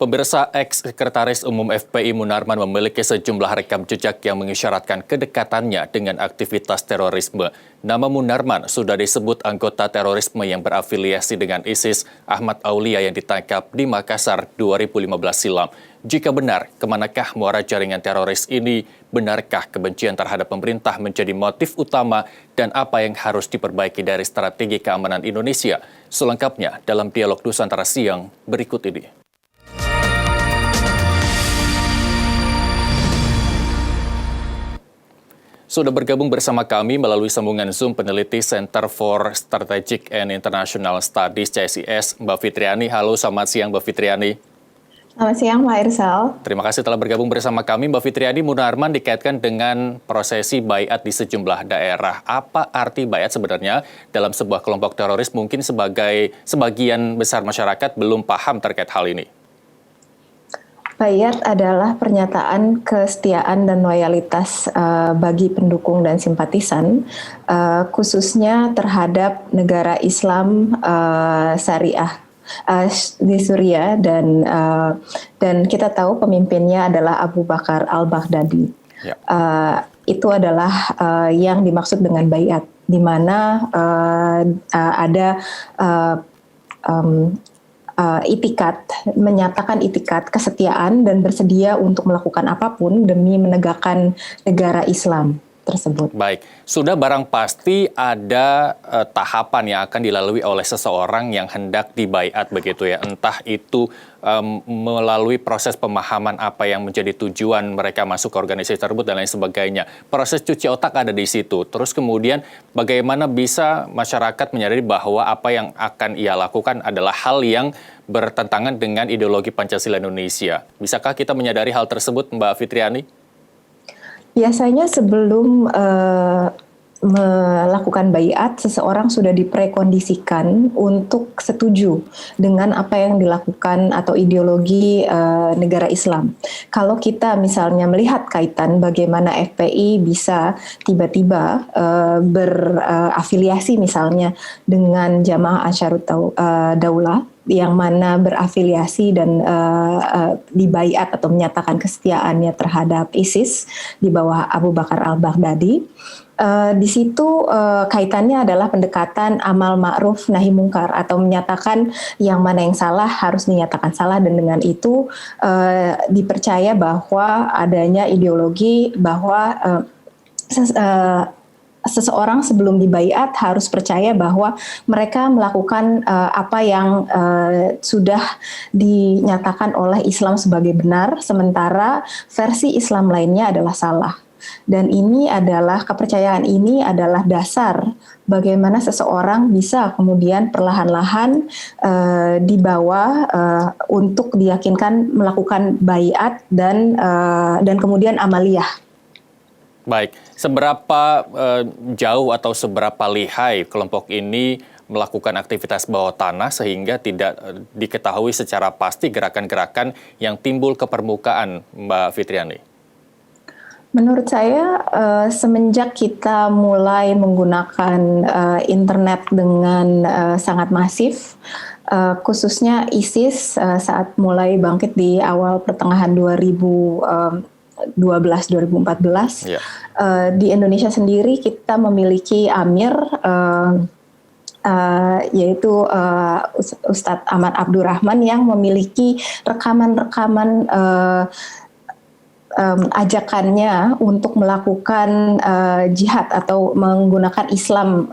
Pemirsa, ex-sekretaris Umum FPI Munarman memiliki sejumlah rekam jejak yang mengisyaratkan kedekatannya dengan aktivitas terorisme. Nama Munarman sudah disebut anggota terorisme yang berafiliasi dengan ISIS, Ahmad Aulia yang ditangkap di Makassar 2015 silam. Jika benar, kemanakah muara jaringan teroris ini? Benarkah kebencian terhadap pemerintah menjadi motif utama? Dan apa yang harus diperbaiki dari strategi keamanan Indonesia? Selengkapnya dalam Dialog Nusantara Siang berikut ini. Sudah bergabung bersama kami melalui sambungan Zoom peneliti Center for Strategic and International Studies CSIS, Mbak Fitriani. Halo, selamat siang Mbak Fitriani. Selamat siang Pak Irsal. Terima kasih telah bergabung bersama kami. Mbak Fitriani, Munarman dikaitkan dengan prosesi baiat di sejumlah daerah. Apa arti baiat sebenarnya dalam sebuah kelompok teroris? Mungkin sebagian besar masyarakat belum paham terkait hal ini. Baiat adalah pernyataan kesetiaan dan loyalitas bagi pendukung dan simpatisan, khususnya terhadap negara Islam syariah di Suriah, dan kita tahu pemimpinnya adalah Abu Bakar al-Baghdadi. Ya. Itu adalah yang dimaksud dengan baiat, di mana ada itikat, menyatakan itikat kesetiaan dan bersedia untuk melakukan apapun demi menegakkan negara Islam tersebut. Baik, sudah barang pasti ada tahapan yang akan dilalui oleh seseorang yang hendak dibaiat begitu ya, entah itu melalui proses pemahaman apa yang menjadi tujuan mereka masuk ke organisasi tersebut dan lain sebagainya. Proses cuci otak ada di situ. Terus kemudian bagaimana bisa masyarakat menyadari bahwa apa yang akan ia lakukan adalah hal yang bertentangan dengan ideologi Pancasila Indonesia. Bisakah kita menyadari hal tersebut, Mbak Fitriani? Biasanya sebelum melakukan baiat, seseorang sudah diprekondisikan untuk setuju dengan apa yang dilakukan atau ideologi negara Islam. Kalau kita misalnya melihat kaitan bagaimana FPI bisa tiba-tiba berafiliasi misalnya dengan Jamaah Ansharut Daulah, yang mana berafiliasi dan dibaiat atau menyatakan kesetiaannya terhadap ISIS di bawah Abu Bakar al-Baghdadi. Di situ kaitannya adalah pendekatan amal ma'ruf nahi mungkar, atau menyatakan yang mana yang salah harus dinyatakan salah, dan dengan itu dipercaya bahwa adanya ideologi bahwa seseorang sebelum dibaiat harus percaya bahwa mereka melakukan apa yang sudah dinyatakan oleh Islam sebagai benar, sementara versi Islam lainnya adalah salah. Dan ini adalah kepercayaan ini adalah dasar bagaimana seseorang bisa kemudian perlahan-lahan dibawa untuk diyakinkan melakukan baiat dan kemudian amaliyah. Baik, seberapa jauh atau seberapa lihai kelompok ini melakukan aktivitas bawah tanah sehingga tidak diketahui secara pasti gerakan-gerakan yang timbul ke permukaan, Mbak Fitriani? Menurut saya, semenjak kita mulai menggunakan internet dengan sangat masif, khususnya ISIS saat mulai bangkit di awal pertengahan 2012-2014, di Indonesia sendiri kita memiliki Amir, yaitu Ustadz Ahmad Abdurrahman, yang memiliki rekaman-rekaman ajakannya untuk melakukan jihad atau menggunakan Islam,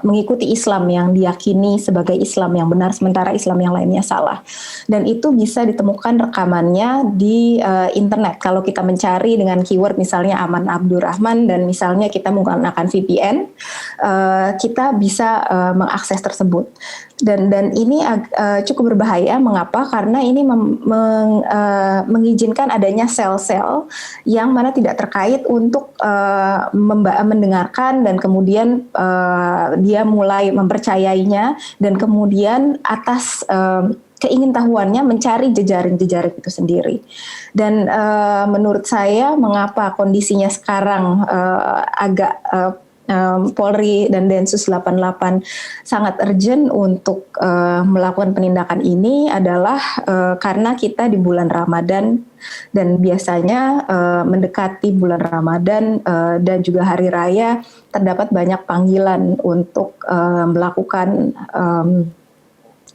mengikuti Islam yang diyakini sebagai Islam yang benar, sementara Islam yang lainnya salah. Dan itu bisa ditemukan rekamannya di internet. Kalau kita mencari dengan keyword misalnya Ahmad Abdurrahman dan misalnya kita menggunakan VPN, kita bisa mengakses tersebut. Dan ini cukup berbahaya. Mengapa? Karena ini mengizinkan adanya sel-sel yang mana tidak terkait untuk mendengarkan, dan kemudian dia mulai mempercayainya, dan kemudian atas keingintahuannya mencari jejaring-jejaring itu sendiri. Dan menurut saya, mengapa kondisinya sekarang agak Polri dan Densus 88 sangat urgent untuk melakukan penindakan ini adalah karena kita di bulan Ramadan dan biasanya mendekati bulan Ramadan dan juga hari raya terdapat banyak panggilan untuk melakukan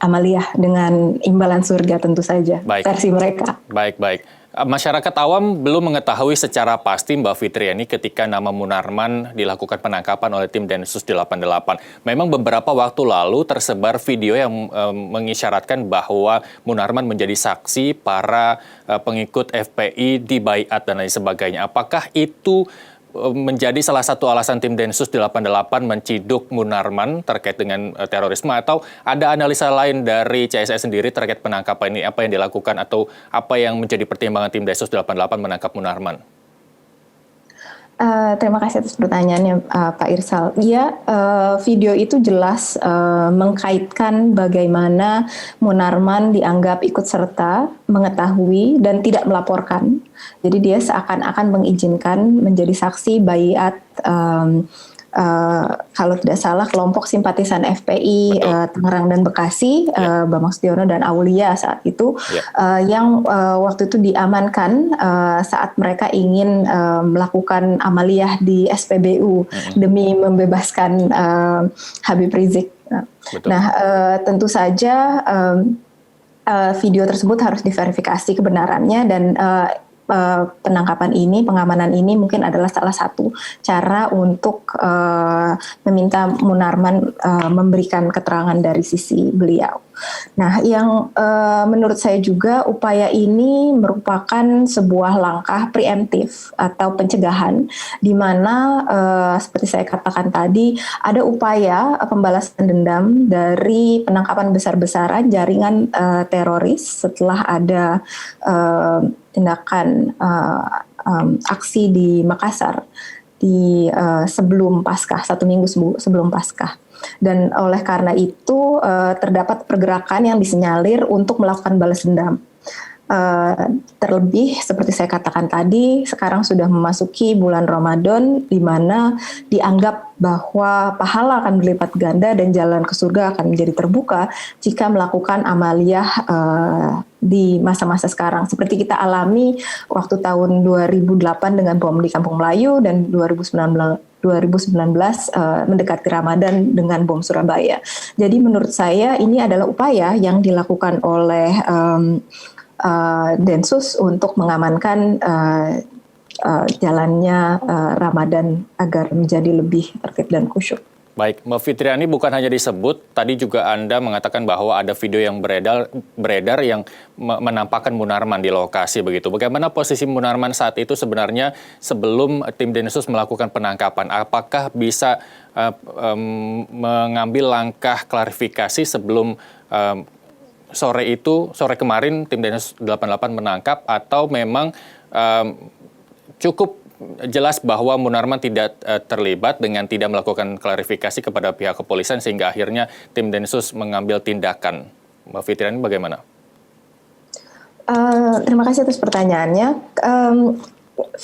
amaliyah dengan imbalan surga tentu saja. Baik. Versi mereka. Baik. Masyarakat awam belum mengetahui secara pasti Mbak Fitriani ketika nama Munarman dilakukan penangkapan oleh tim Densus 88. Memang beberapa waktu lalu tersebar video yang mengisyaratkan bahwa Munarman menjadi saksi para pengikut FPI di Baiat dan lain sebagainya. Apakah itu menjadi salah satu alasan tim Densus 88 menciduk Munarman terkait dengan terorisme, atau ada analisa lain dari CSI sendiri terkait penangkapan ini, apa yang dilakukan atau apa yang menjadi pertimbangan tim Densus 88 menangkap Munarman? Terima kasih atas pertanyaannya, Pak Irsal. Iya, video itu jelas mengkaitkan bagaimana Munarman dianggap ikut serta, mengetahui, dan tidak melaporkan. Jadi dia seakan-akan mengizinkan menjadi saksi baiat kalau tidak salah kelompok simpatisan FPI Tangerang dan Bekasi, Bambang Sudiono dan Aulia saat itu, yang waktu itu diamankan saat mereka ingin melakukan amaliyah di SPBU demi membebaskan Habib Rizik. Nah, tentu saja video tersebut harus diverifikasi kebenarannya, dan penangkapan ini, pengamanan ini mungkin adalah salah satu cara untuk meminta Munarman memberikan keterangan dari sisi beliau. Nah, yang menurut saya juga upaya ini merupakan sebuah langkah preemptif atau pencegahan, di mana seperti saya katakan tadi ada upaya pembalasan dendam dari penangkapan besar-besaran jaringan teroris setelah ada tindakan aksi di Makassar di sebelum Paskah, 1 minggu sebelum Paskah. Dan oleh karena itu terdapat pergerakan yang disinyalir untuk melakukan balas dendam. Terlebih seperti saya katakan tadi, sekarang sudah memasuki bulan Ramadan, di mana dianggap bahwa pahala akan berlipat ganda dan jalan ke surga akan menjadi terbuka jika melakukan amaliyah di masa-masa sekarang. Seperti kita alami waktu tahun 2008 dengan bom di Kampung Melayu, dan 2019 mendekati Ramadan dengan bom Surabaya. Jadi menurut saya ini adalah upaya yang dilakukan oleh Densus untuk mengamankan jalannya Ramadan agar menjadi lebih tertib dan khusyuk. Baik, Mbak Fitriani, bukan hanya disebut, tadi juga Anda mengatakan bahwa ada video yang beredar yang menampakkan Munarman di lokasi begitu. Bagaimana posisi Munarman saat itu sebenarnya sebelum tim Densus melakukan penangkapan? Apakah bisa mengambil langkah klarifikasi sebelum sore kemarin tim Densus 88 menangkap, atau memang cukup jelas bahwa Munarman tidak terlibat dengan tidak melakukan klarifikasi kepada pihak kepolisian sehingga akhirnya tim Densus mengambil tindakan? Mbak Fitriani, bagaimana? Terima kasih atas pertanyaannya.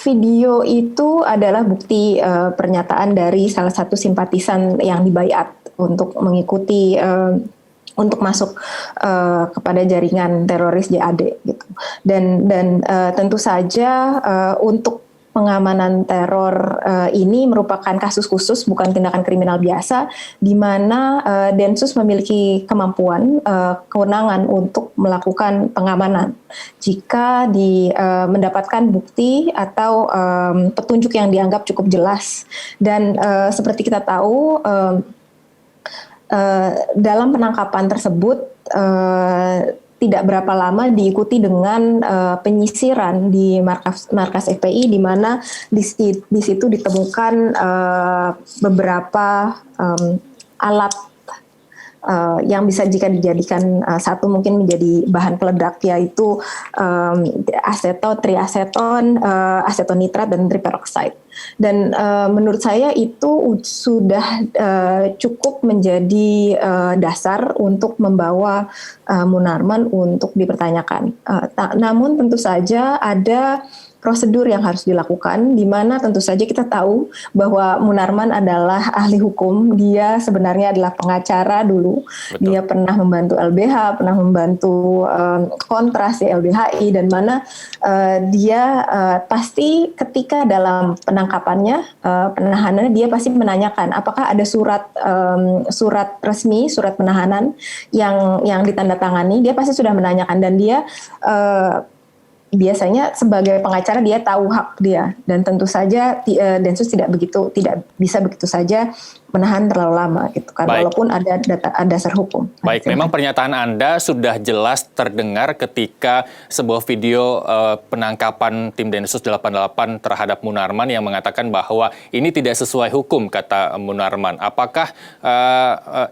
Video itu adalah bukti pernyataan dari salah satu simpatisan yang dibaiat untuk mengikuti untuk masuk kepada jaringan teroris JAD gitu. Dan tentu saja untuk pengamanan teror ini merupakan kasus khusus, bukan tindakan kriminal biasa, di mana Densus memiliki kemampuan, kewenangan untuk melakukan pengamanan jika mendapatkan bukti atau petunjuk yang dianggap cukup jelas. Dan seperti kita tahu, dalam penangkapan tersebut tidak berapa lama diikuti dengan penyisiran di markas FPI, di mana di situ ditemukan beberapa alat yang bisa jika dijadikan satu mungkin menjadi bahan peledak, yaitu triaseton, asetonitrat, dan triperoxide. Dan menurut saya itu sudah cukup menjadi dasar untuk membawa Munarman untuk dipertanyakan. Namun tentu saja ada prosedur yang harus dilakukan, di mana tentu saja kita tahu bahwa Munarman adalah ahli hukum, dia sebenarnya adalah pengacara dulu, Betul. dia pernah membantu LBH, pernah membantu Kontras di LBHI, dan mana dia pasti ketika dalam penangkapannya, penahanannya, dia pasti menanyakan apakah ada surat resmi, surat penahanan yang ditandatangani, dia pasti sudah menanyakan, dan dia biasanya sebagai pengacara dia tahu hak dia, dan tentu saja Densus tidak bisa begitu saja menahan terlalu lama gitu kan. Baik. Walaupun ada dasar hukum. Baik, memang pernyataan Anda sudah jelas terdengar ketika sebuah video penangkapan tim Densus 88 terhadap Munarman yang mengatakan bahwa ini tidak sesuai hukum, kata Munarman. Apakah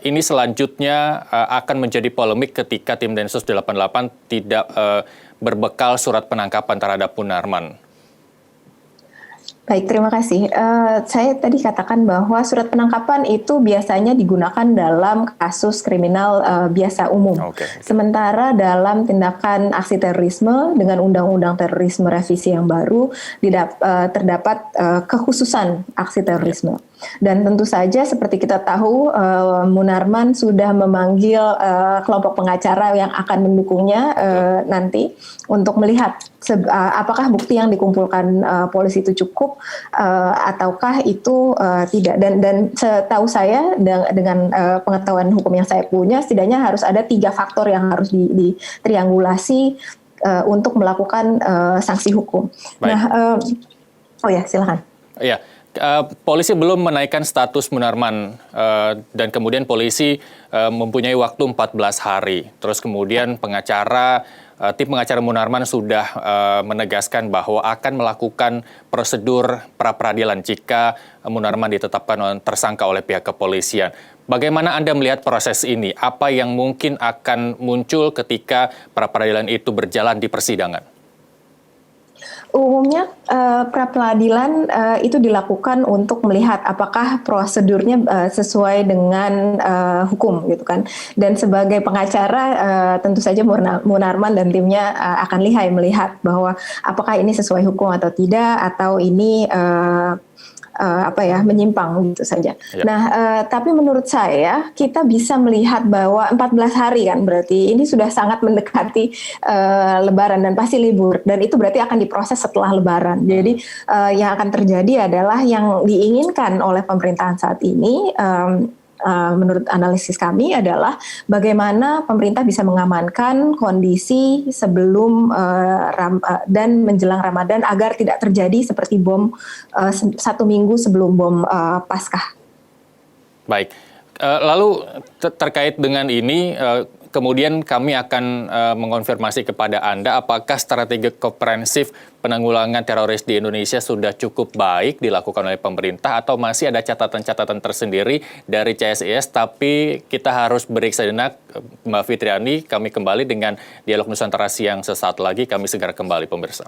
ini selanjutnya akan menjadi polemik ketika tim Densus 88 tidak berbekal surat penangkapan terhadap Munarman? Baik, terima kasih. Saya tadi katakan bahwa surat penangkapan itu biasanya digunakan dalam kasus kriminal biasa umum. Oke. Sementara dalam tindakan aksi terorisme dengan Undang-Undang Terorisme Revisi yang baru terdapat kekhususan aksi terorisme. Dan tentu saja seperti kita tahu, Munarman sudah memanggil kelompok pengacara yang akan mendukungnya nanti untuk melihat apakah bukti yang dikumpulkan polisi itu cukup ataukah itu tidak. Dan setahu saya dengan pengetahuan hukum yang saya punya, setidaknya harus ada 3 faktor yang harus ditriangulasi untuk melakukan sanksi hukum. Baik. Nah, oh ya, silakan. Ya. Polisi belum menaikkan status Munarman dan kemudian polisi mempunyai waktu 14 hari. Terus kemudian tim pengacara Munarman sudah menegaskan bahwa akan melakukan prosedur pra-peradilan jika Munarman ditetapkan tersangka oleh pihak kepolisian. Bagaimana Anda melihat proses ini? Apa yang mungkin akan muncul ketika pra-peradilan itu berjalan di persidangan? Umumnya pra-peradilan itu dilakukan untuk melihat apakah prosedurnya sesuai dengan hukum gitu kan. Dan sebagai pengacara tentu saja Munarman dan timnya akan lihai melihat bahwa apakah ini sesuai hukum atau tidak, atau ini menyimpang gitu saja. Ya. Nah, tapi menurut saya kita bisa melihat bahwa 14 hari kan berarti ini sudah sangat mendekati Lebaran dan pasti libur, dan itu berarti akan diproses setelah Lebaran. Jadi yang akan terjadi adalah yang diinginkan oleh pemerintahan saat ini, menurut analisis kami, adalah bagaimana pemerintah bisa mengamankan kondisi sebelum dan menjelang Ramadan agar tidak terjadi seperti bom 1 minggu sebelum bom Paskah. Baik, lalu terkait dengan ini, kemudian kami akan mengonfirmasi kepada Anda apakah strategi komprehensif penanggulangan teroris di Indonesia sudah cukup baik dilakukan oleh pemerintah atau masih ada catatan-catatan tersendiri dari CSIS. Tapi kita harus break sejenak, Mbak Fitriani. Kami kembali dengan Dialog Nusantara Siang sesaat lagi. Kami segera kembali, pemirsa.